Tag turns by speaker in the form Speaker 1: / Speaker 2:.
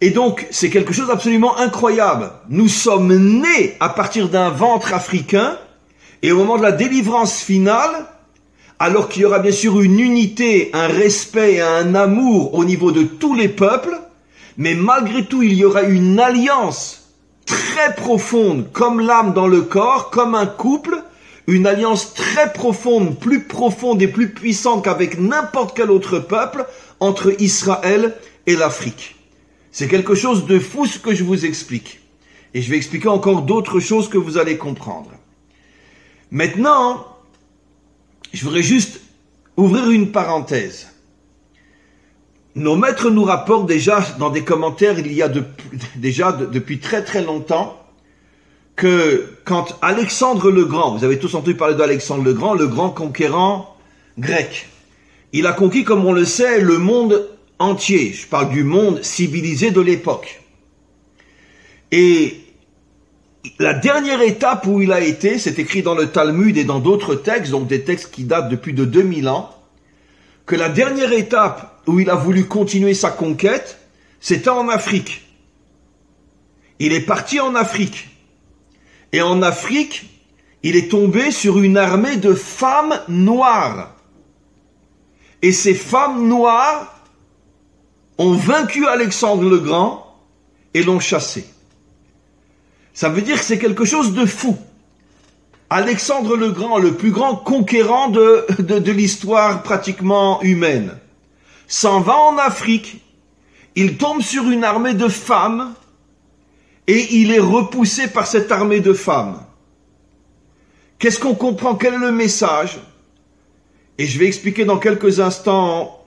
Speaker 1: Et donc, c'est quelque chose d'absolument incroyable. Nous sommes nés à partir d'un ventre africain, et au moment de la délivrance finale, alors qu'il y aura bien sûr une unité, un respect et un amour au niveau de tous les peuples, mais malgré tout, il y aura une alliance très profonde, comme l'âme dans le corps, comme un couple, une alliance très profonde et plus puissante qu'avec n'importe quel autre peuple, entre Israël et l'Afrique. C'est quelque chose de fou ce que je vous explique. Et je vais expliquer encore d'autres choses que vous allez comprendre. Maintenant, je voudrais juste ouvrir une parenthèse. Nos maîtres nous rapportent déjà dans des commentaires, il y a depuis très très longtemps, que quand Alexandre le Grand, vous avez tous entendu parler d'Alexandre le grand conquérant grec, il a conquis, comme on le sait, le monde entier. Je parle du monde civilisé de l'époque. Et la dernière étape où il a été, c'est écrit dans le Talmud et dans d'autres textes, donc des textes qui datent de plus de 2000 ans, que la dernière étape où il a voulu continuer sa conquête, c'était en Afrique. Il est parti en Afrique. Et en Afrique, il est tombé sur une armée de femmes noires. Et ces femmes noires ont vaincu Alexandre le Grand et l'ont chassé. Ça veut dire que c'est quelque chose de fou. Alexandre le Grand, le plus grand conquérant de l'histoire pratiquement humaine, s'en va en Afrique, il tombe sur une armée de femmes et il est repoussé par cette armée de femmes. Qu'est-ce qu'on comprend? Quel est le message? Et je vais expliquer dans quelques instants